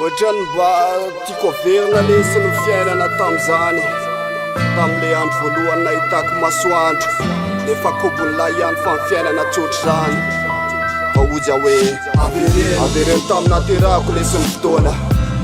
Ohatrany mba tiako averina lesiny fiainana tam'izany, tam'le andro voalohany nahitako masoandro, nefa kobon'lahy ihany fa ny fiainana tsotr'izany. Fa ozy hoe avereny taminaterahako lesiny fotoana,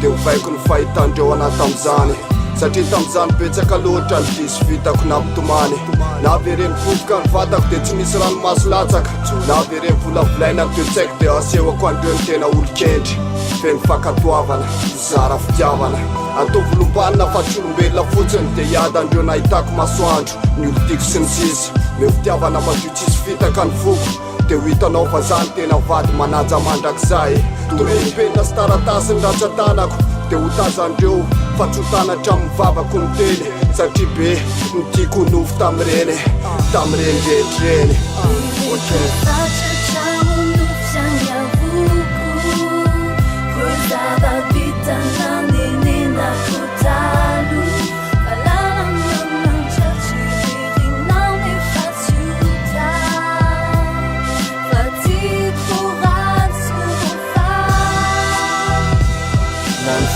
de hovaiko ny fahitandreo anahy tam'izany. Satria tam'izany betsaka loatra ny diso vitako nampitomany. Navereny vovoka ny vatako de tsy misy ranomaso latsaka, navereny volavolainako de tsaiko de asehoko andreo ny tena olo-kendry. Feno fankatoavana, zara fitiavana, atao volombanina fa tsy olombelona fotsiny, de hiady andreo nahitako masoandro, ny olo tiako sy ny sisa. Meo fitiavana madio tsisy fitaka ny foko, de ho hitanao fa zany tena vady manaja mandrakizay. Toreny-penina sy taratasy ny ratsan-tanako, de ho tazandreo fa tsy ho tanatra mivavako ny teny. Satria be ny tiako nofo tamireny rehetreny.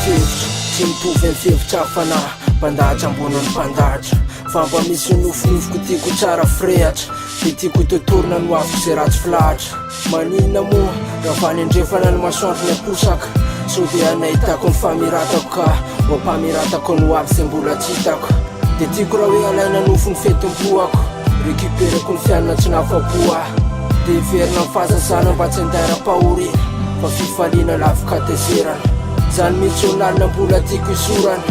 Tsy mitovy amin'ny fevitra hafanahy, mpandahatra amboniny mpandahatra. Fa mba misy nofinofiko tiako tsara firehatra, de tiako totorina no aviko zay ratsy filahatra. Maninona moa raha fanendrefana ny masoandro ny aposaka, so de anahitako ny famiratako ka ho ampamiratako no avy zay mbola tsy hitako. De tiako raha hoe alaina nofo ny fetim-poako, récupéreko ny fiainana tsy nafapo ahy, de verina ny fahazazana mba tsy andara-pahorina, fa fifaliana lavika tezerana. Zany mihitsy ho lalina mbola tiako isorana,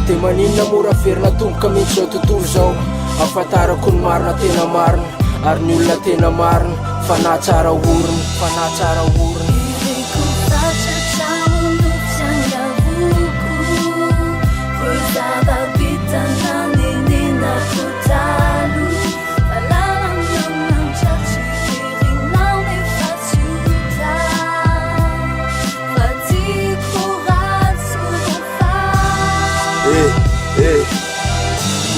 de maninona mora verina tomboka mihitsy zao tontolo zao. Afantarako ny marina tena marina, ary ny olona tena marina, fa na tsara orina, fa na tsara orina.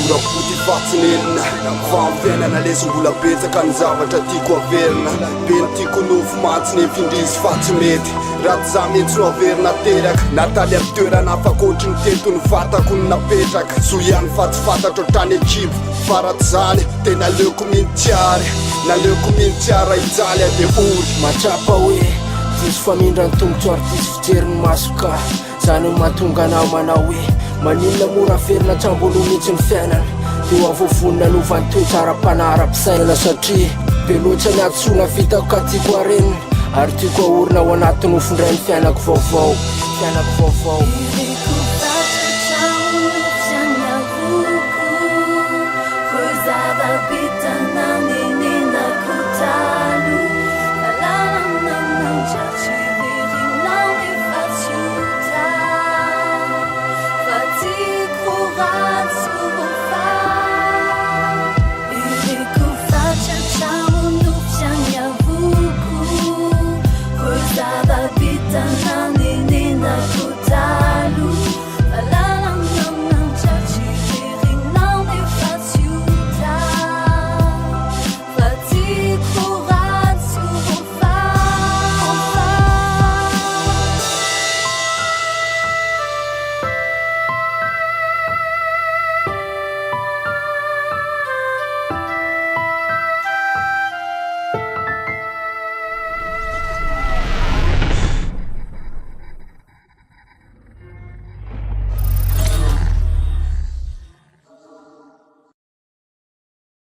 Tora-poti fatsinenina, fa amin'ny fiainana lesy mbola betsaka ny zavatra tiako averina. Be ny tiako nofo mantsy nefa indrisy fa tsy mety, raty za mihitsy no averina teraka. Nataly amin'ny toerana afakontry ny teto ny vatako ny napetraka. So ihany fa tsy fantatra otrany ekipo, faraty zany tena leoko mintsiary, naleoko mintsiara ijaly ade ory. Matrapa hoe diso famindra ny tongotro artisy fijery ny masoka, zany ho mahatonga anao manao hoe maninona mora averina trambolo mihitsy ny fiainana, de ho avovonina novany toe-tsara-panahara-pisainana. Satria be loatra ny atsoina vitako ka tiako arenina, ary tiako aorina ao anaty nofondray ny fiainako vaovao.